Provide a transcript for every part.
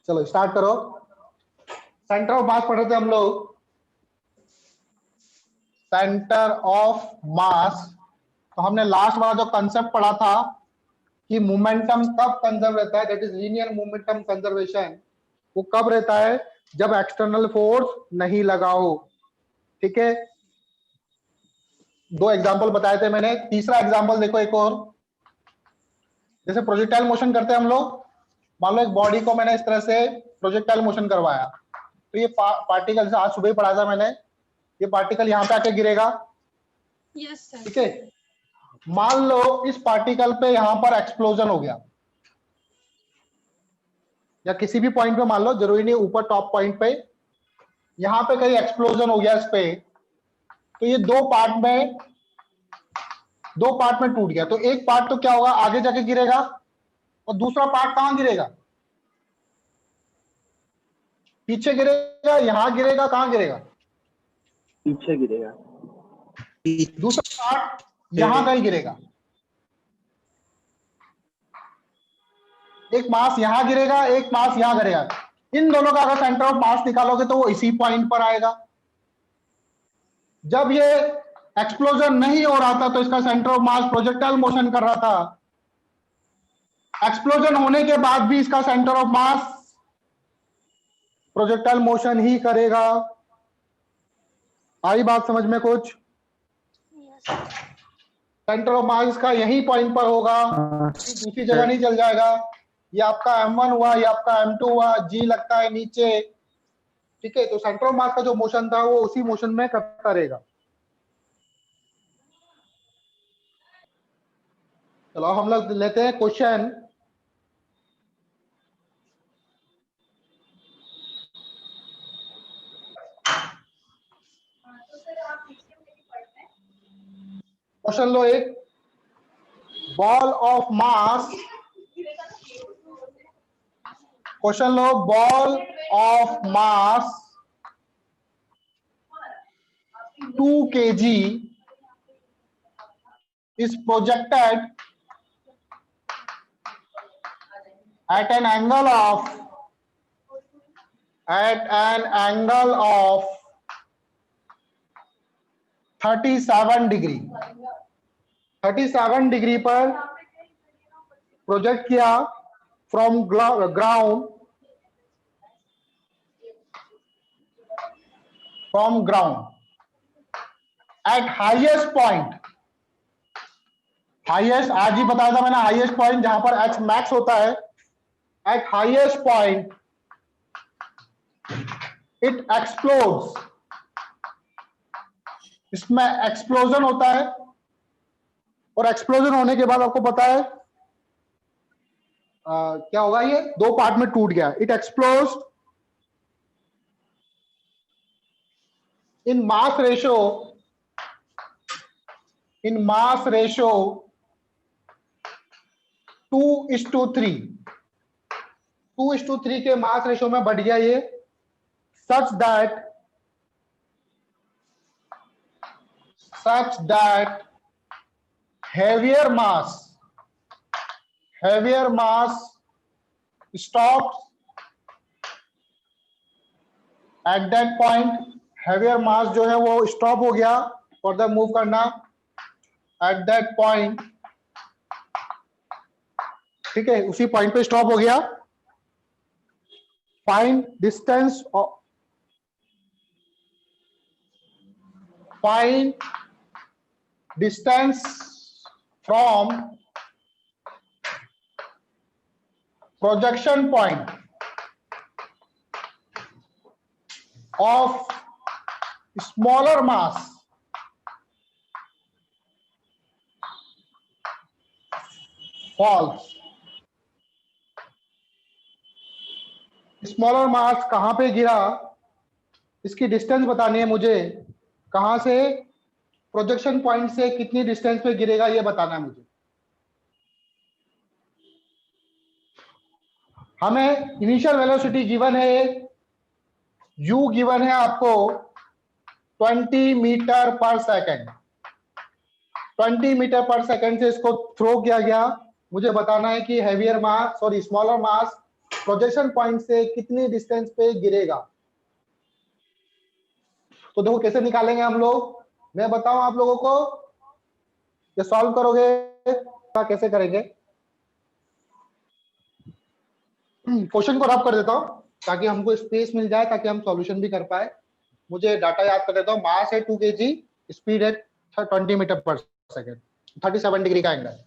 चलो स्टार्ट करो। Centre of मास पढ़ रहे थे हम लोग। सेंटर ऑफ मास, तो हमने लास्ट वाला जो कंसेप्ट पढ़ा था कि मोमेंटम कब कंजर्व रहता है, that is linear momentum conservation, वो कब रहता है जब एक्सटर्नल फोर्स नहीं लगा हो। ठीक है, दो एग्जांपल बताए थे मैंने। तीसरा एग्जांपल देखो एक और, जैसे प्रोजेक्टाइल मोशन करते हैं हम लोग। मान लो एक बॉडी को मैंने इस तरह से प्रोजेक्टाइल मोशन करवाया, तो ये पार्टिकल, आज सुबह ही पढ़ा था मैंने, ये पार्टिकल यहाँ पे आके गिरेगा। Yes sir. ठीक है, मान लो इस पार्टिकल पे यहां पर एक्सप्लोजन हो गया, या किसी भी पॉइंट पे, मान लो जरूरी नहीं ऊपर टॉप पॉइंट पे, यहां पे कहीं एक्सप्लोजन हो गया इस पे, तो ये दो पार्ट में टूट गया। तो एक पार्ट तो क्या होगा, आगे जाके गिरेगा, और दूसरा पार्ट कहां गिरेगा, पीछे गिरेगा, यहां गिरेगा, कहां गिरेगा, पीछे गिरेगा। दूसरा पार्ट यहां कहीं गिरेगा। एक मास यहां गिरेगा, एक मास यहां गिरेगा। इन दोनों का अगर सेंटर ऑफ मास निकालोगे तो वो इसी पॉइंट पर आएगा। जब ये एक्सप्लोजन नहीं हो रहा था तो इसका centre of mass projectile motion कर रहा था। एक्सप्लोजन होने के बाद भी इसका centre of mass projectile motion ही करेगा। आई बात समझ में कुछ? सेंटर ऑफ मास का यही पॉइंट पर होगा, दूसरी जगह नहीं चल जाएगा। ये आपका M1 हुआ, ये आपका M2 हुआ, G लगता है नीचे। ठीक है, तो सेंटर ऑफ मास का जो मोशन था वो उसी मोशन में करता रहेगा। चलो हम लोग लेते हैं क्वेश्चन। क्वेश्चन लो एक, ball of mass, question low, ball of mass 2 kg is projected at an angle of 37 degree. 37 degree पर प्रोजेक्ट किया from ground, eight highest point. Highest आज ही बताया था मैंने, हाईएस्ट पॉइंट जहां पर H मैक्स होता है। Eight highest point it explodes, इसमें एक्सप्लोजन होता है, और एक्सप्लोजन होने के बाद आपको पता है क्या होगा, ये दो पार्ट में टूट गया। It explodes in mass ratio 2:3। 2:3 के मास रेशो में बढ़ गया ये, such that heavier mass stops at that point। heavier mass जो है वो स्टॉप हो गया फर्दर मूव करना at that point। ठीक है, उसी पॉइंट पे स्टॉप हो गया। Find distance from projection point of smaller mass falls. Smaller mass कहां पे गिरा, इसकी डिस्टेंस बतानी है मुझे। कहां से, प्रोजेक्शन पॉइंट से कितनी डिस्टेंस पे गिरेगा ये बताना है मुझे। हमें इनिशियल वेलोसिटी गिवन है, u गिवन है आपको 20 मीटर पर सेकंड। 20 मीटर पर सेकंड से इसको थ्रो किया गया। मुझे बताना है कि हेवियर मास, सॉरी स्मॉलर मास प्रोजेक्शन पॉइंट से कितनी डिस्टेंस पे गिरेगा। तो देखो कैसे निकालेंगे हम लोग, मैं बताऊं आप लोगों को, ये सॉल्व करोगे कैसे करेंगे। क्वेश्चन को रब कर देता हूं ताकि हमको स्पेस मिल जाए, ताकि हम सॉल्यूशन भी कर पाए। मुझे डाटा याद कर देता हूं। मास है 2 kg, स्पीड है 20 मीटर पर सेकेंड, 37 डिग्री का एंगल।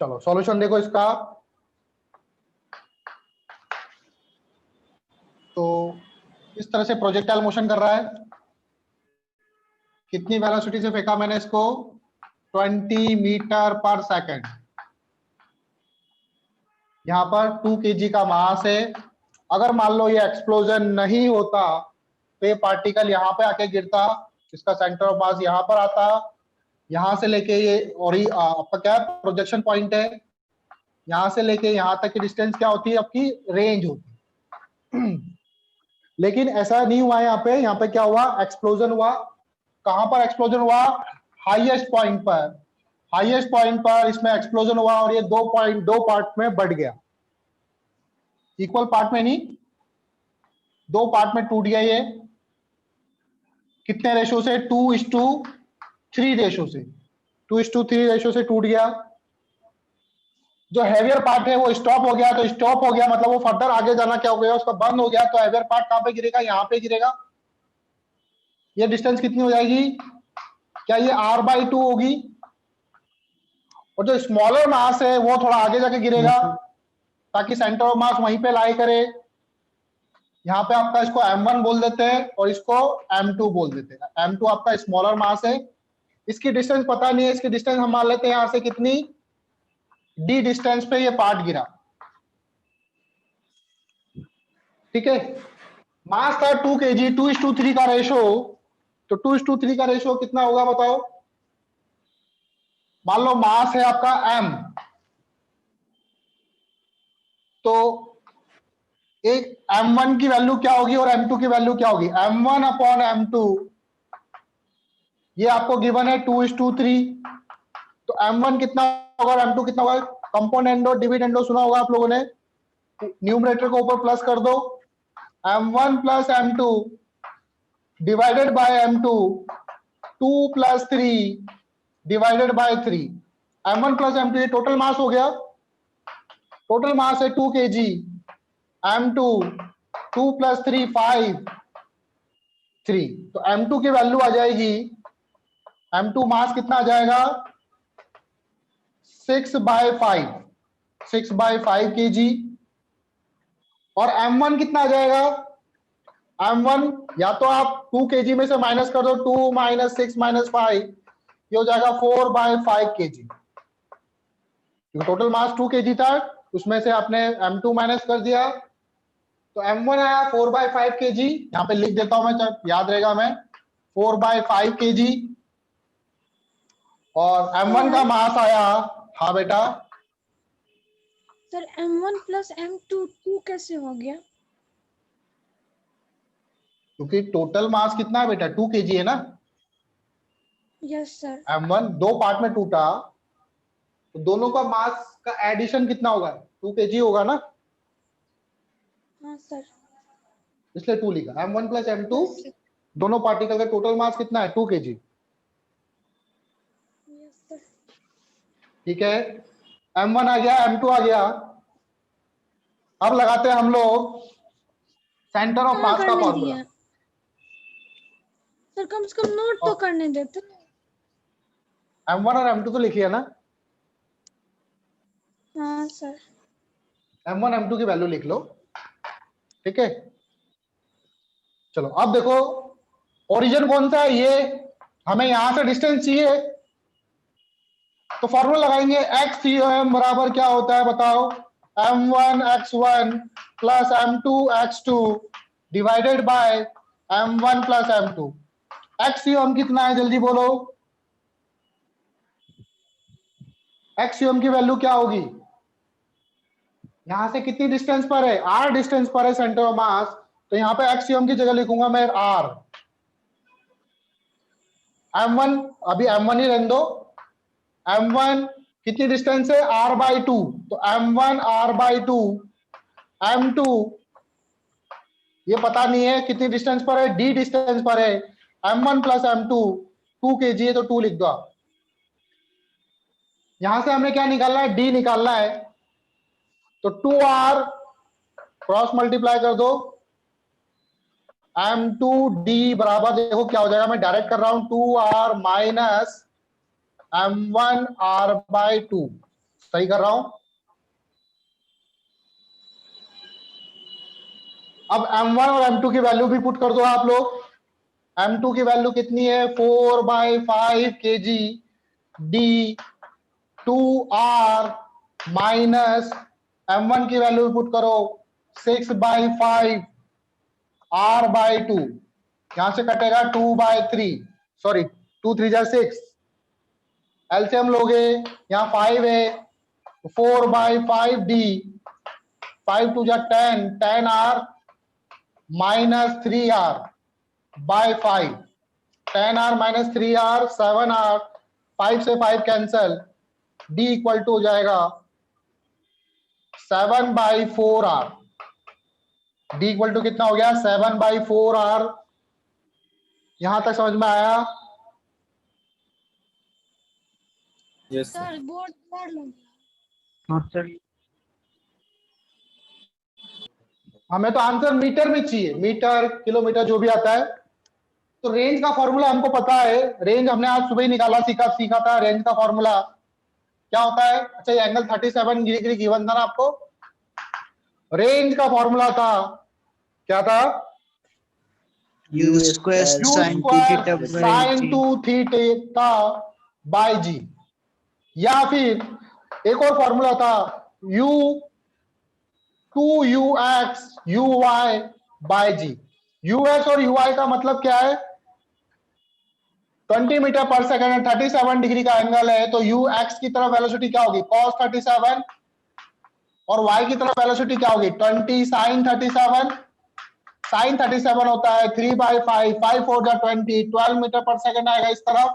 चलो सॉल्यूशन देखो इसका। तो इस तरह से प्रोजेक्टाइल मोशन कर रहा है। कितनी वेलोसिटी से फेंका मैंने इसको, 20 मीटर पर सेकेंड। यहाँ पर 2 kg का मास है। अगर मान लो ये एक्सप्लोजन नहीं होता तो ये पार्टिकल यहाँ पे आके गिरता, इसका सेंटर ऑफ मास यहाँ पर आता, यहाँ से लेके ये, और ये आपका क्या प्रोजेक्शन पॉइंट है, यहाँ से लेके यहाँ तक की डिस्टेंस क्या होती है, आपकी रेंज होती है। लेकिन ऐसा नहीं हुआ यहाँ पे क्या हुआ, एक्सप्लोजन हुआ। कहां पर एक्सप्लोजन हुआ, हाईएस्ट पॉइंट पर। हाईएस्ट पॉइंट पर इसमें एक्सप्लोजन हुआ और ये 2 पार्ट में बढ़ गया, इक्वल पार्ट में नहीं, 2 पार्ट में टूट गया। ये कितने रेशो से, 2:3 रेशो से, 2:3 रेशो से टूट गया। जो हैवियर पार्ट है वो स्टॉप हो गया। तो स्टॉप हो गया मतलब वो फर्दर आगे जाना क्या हो गया, उसका बंद हो गया। तो हैवियर पार्ट कहां पे गिरेगा, यहाँ पे गिरेगा। ये डिस्टेंस कितनी हो जाएगी, क्या ये r/2 होगी। और जो स्मॉलर मास है वो थोड़ा आगे जाके गिरेगा ताकि सेंटर ऑफ मास वहीं पे लाई करे। यहाँ पे आपका इसको m1 बोल देते हैं और इसको m2 बोल देते हैं। m2 आपका स्मॉलर मास है। इसकी डिस्टेंस पता नहीं है, इसकी डिस्टेंस हम मान लेते हैं यहाँ से कितनी, d डिस्टेंस पे ये पार्ट गिरा। ठीक है, मास था 2 kg, 2:3 का रेशो। तो 2:3 का रेशो कितना होगा बताओ। मान लो मास है आपका m, तो एक m1 की वैल्यू क्या होगी और m2 की वैल्यू क्या होगी, m1/m2। ये आपको गिवन है 2:3। तो m1 कितना होगा और m2 कितना होगा, कंपोनेंडो डिविडेंडो सुना होगा आप लोगों ने। न्यूमरेटर को ऊपर प्लस कर दो, m1 + m2 divided by m2, 2 + 3 divided by 3। m1 + m2 ये टोटल मास हो गया। टोटल मास है 2 kg, m2 2 + 3 5 3। तो m2 की वैल्यू आ जाएगी, m2 मास कितना आ जाएगा, 6/5, 6/5 kg। और m1 कितना आ जाएगा, m1 या तो आप 2 kg में से माइनस कर दो, 2 - 6 - 5, ये हो जाएगा 4/5 kg। टोटल मास 2 kg था, उसमें से आपने m2 माइनस कर दिया, तो m1 आया 4/5 kg। यहाँ पे लिख देता हूं मैं, याद रहेगा, मैं 4/5 kg। और m1 का मास आया, हाँ बेटा, सर m1 + m2 2 कैसे हो गया। क्योंकि टोटल मास कितना है बेटा, 2 kg है ना। Yes sir. m1 2 पार्ट में टूटा, तो दोनों का मास का एडिशन कितना होगा, 2 kg होगा ना, हाँ सर। इसलिए 2 लिखा। m1 + m2 yes sir. दोनों पार्टिकल का टोटल मास कितना है, 2 kg। Yes sir. ठीक है, m1 आ गया, m2 आ गया। अब लगाते हैं हम लोग सेंटर ऑफ कहाँ मास का करने फॉर्मूला। दिया सर, कम से कम नोट तो करने देते। m1 और m2 तो लिखिए ना, हाँ सर। m1 m2 की वैल्यू लिख लो। ठीक है, चलो अब देखो ओरिजिन कौन सा है, ये हमें यहां से डिस्टेंस चाहिए, तो फॉर्मूला लगाएंगे। x(m) बराबर क्या होता है बताओ, m1 x1 + m2 x2 divided by m1 + m2। x(m) कितना है जल्दी बोलो, x(m) की वैल्यू क्या होगी, यहां से कितनी डिस्टेंस पर है, r डिस्टेंस पर है सेंटर ऑफ मास। तो यहाँ पे x(m) की जगह लिखूंगा मैं r। M1 अभी M1 ही रहने दो। M1 कितनी डिस्टेंस है R/2, तो M1 R/2, M2 ये पता नहीं है कितनी डिस्टेंस पर है, D डिस्टेंस पर है। M1 प्लस M2 2 kg है तो 2 लिख दो आप। यहां से हमें क्या निकालना है, D निकालना है, तो 2R क्रॉस मल्टीप्लाई कर दो, M2D बराबर देखो क्या हो जाएगा, मैं डायरेक्ट कर रहा हूं 2R माइनस M1 R/2, सही कर रहा हूं। अब M1 और M2 की वैल्यू भी पुट कर दो आप लोग। M2 की वैल्यू कितनी है 4/5 kg D 2R minus M1 की वैल्यू भी पुट करो 6/5 R/2, यहां से कटेगा 2/3, सॉरी 2 3 जा 6, एलसीएम लोगे यहाँ 5 है, 4/5 D 5 2 जा 10, 10R minus 3R bye 5, 10R minus 3R 7R, 5 से 5 कैंसल, D इक्वल टू हो जाएगा 7/4R। D इक्वल टू कितना हो गया 7/4R। यहां तक समझ में आया? यस सर बोर्ड पढ़ लो। हाँ सर। हमें तो आंसर मीटर में चाहिए, मीटर किलोमीटर जो भी आता है। तो रेंज का फॉर्मूला हमको पता है, रेंज हमने आज सुबह ही निकाला, सीखा था। रेंज का फॉर्मूला क्या होता है? अच्छा ये एंगल 37 डिग्री गिवन था ना आपको। रेंज का फॉर्मूला था, क्या था? U square U sine square sine 2 theta by g, या फिर एक और फॉर्मूला था U 2UX UY by g. US और UI का मतलब क्या है? 20 मीटर पर सेकंड, 37 डिग्री का एंगल है, तो UX की तरफ वेलोसिटी क्या होगी cos 37, और Y की तरफ वेलोसिटी क्या होगी 20 sin 37। साइन 37 होता है 3/5, 5 4 जा 20, 12 मीटर पर सेकंड आएगा इस तरफ,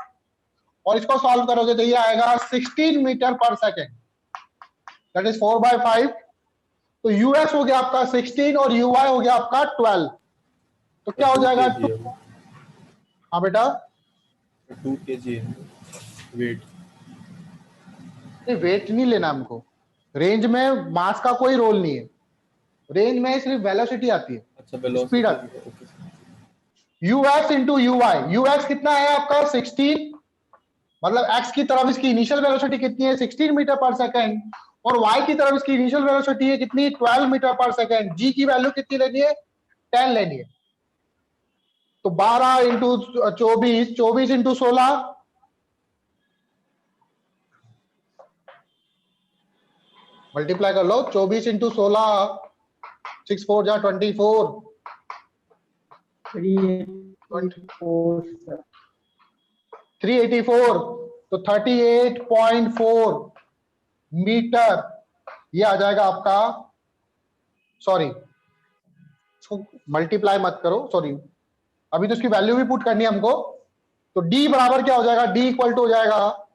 और इसको सॉल्व करोगे तो ये आएगा 16 मीटर पर सेकंड, दैट इज 4/5। तो यूएस हो गया आपका 16 और यूवाई हो गया आपका 12, तो क्या हो जाएगा? हाँ बेटा, 2 kg है वेट। वेट नहीं लेना हमको, रेंज में मास का कोई रोल नहीं है, रेंज में सिर्फ वेलोसिटी आती है, अच्छा स्पीड वेलोसिटी आती है। Okay. UX into UI, UX कितना है आपका 16, मतलब एक्स की तरफ इसकी इनिशियल वेलोसिटी कितनी है 16 मीटर पर सेकंड, और वाई की तरफ इसकी इनिशियल वेलोसिटी है कितनी 12 मीटर पर सेकंड। जी की वैल्यू कितनी लेनी है 10 लेनी है, तो 12 इंटू 24, 24 इंटू 16, मल्टीप्लाई कर लो, 24 इंटू 16, 6 4 जा 24, 384, तो 38.4 मीटर ये आ जाएगा आपका। सॉरी, मल्टीप्लाई मत करो, सॉरी, अभी तो इसकी वैल्यू भी पुट करनी है हमको। तो D बराबर क्या हो जाएगा, D इक्वल टू हो जाएगा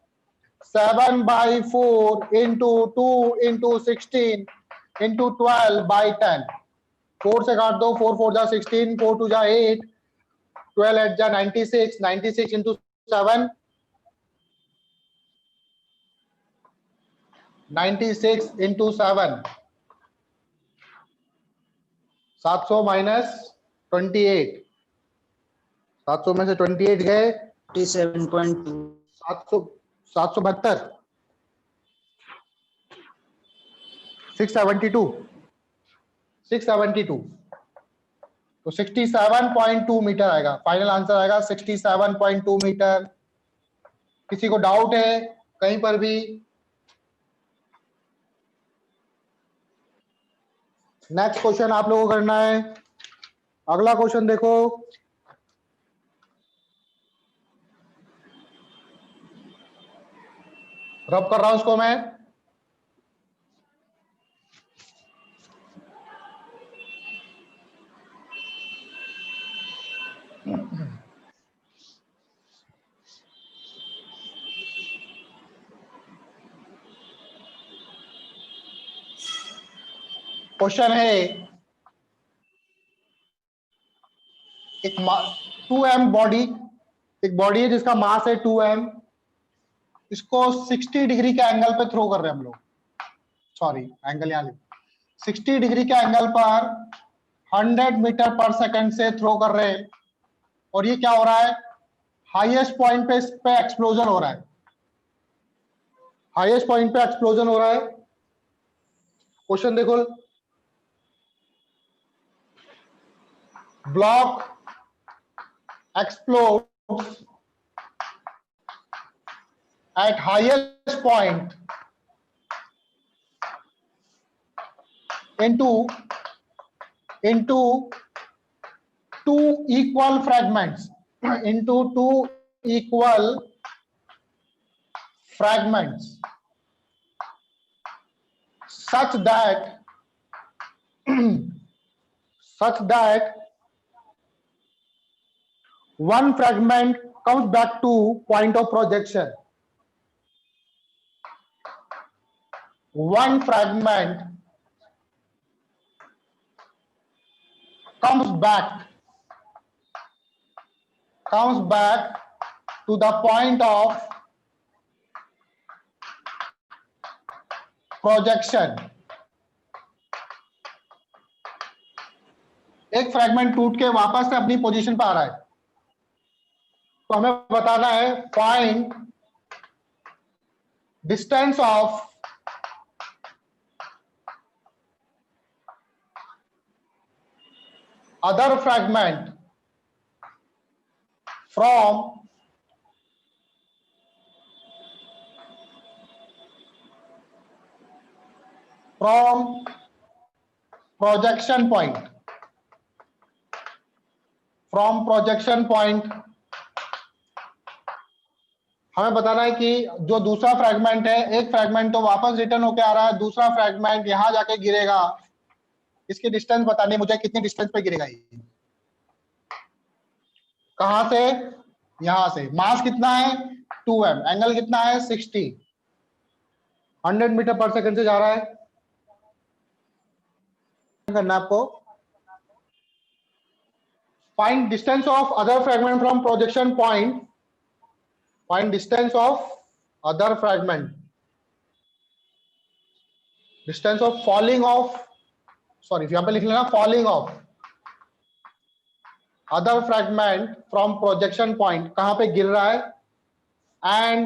7/4 इंटू 2 इंटू 16 इंटू 12/10। 4 से काट दो, 4 4 जा 16, 4 2 जा 8, 12 8 जा 96, 96 इंटू 7, 96 इंटू 7, 700 माइनस 28, 700 में से 28 गए 47.2 700, 772, 672, 672, तो 67.2 मीटर आएगा, फाइनल आंसर आएगा 67.2 मीटर। किसी को डाउट है कहीं पर भी? नेक्स्ट क्वेश्चन आप लोगों को करना है। अगला क्वेश्चन देखो, रब कर रहा हूं उसको मैं। क्वेश्चन है एक 2m बॉडी, एक बॉडी है जिसका मास है 2m, इसको 60 डिग्री के एंगल पे थ्रो कर रहे हैं हम लोग, सॉरी एंगल यहां 60 डिग्री के एंगल पर 100 मीटर पर सेकंड से थ्रो कर रहे हैं, और ये क्या हो रहा है, हाईएस्ट पॉइंट पे इस पे एक्सप्लोजन हो रहा है, हाईएस्ट पॉइंट पे एक्सप्लोजन हो रहा है। क्वेश्चन देखो, block explodes at highest point into two equal fragments into two equal fragments such that one fragment comes back to point of projection. One fragment comes back to the point of projection. एक fragment टूट के वापस से अपनी position पर आ रहा है, तो हमें बताना है find distance of other fragment from projection point, from projection point. हमें बताना है कि जो दूसरा फ्रैगमेंट है, एक फ्रैगमेंट तो वापस रिटर्न होके आ रहा है, दूसरा फ्रैगमेंट यहां जाके गिरेगा, इसकी डिस्टेंस बतानी है मुझे, कितनी डिस्टेंस पे गिरेगा ये, कहां से, यहां से। मास कितना है 2m, एंगल कितना है 60, 100 मीटर पर सेकंड से जा रहा है। करना आपको find distance of other fragment from projection point, find distance of other fragment, distance of falling off, sorry यहां पे लिख लेना falling off other fragment from projection point, कहां पे गिर रहा है, and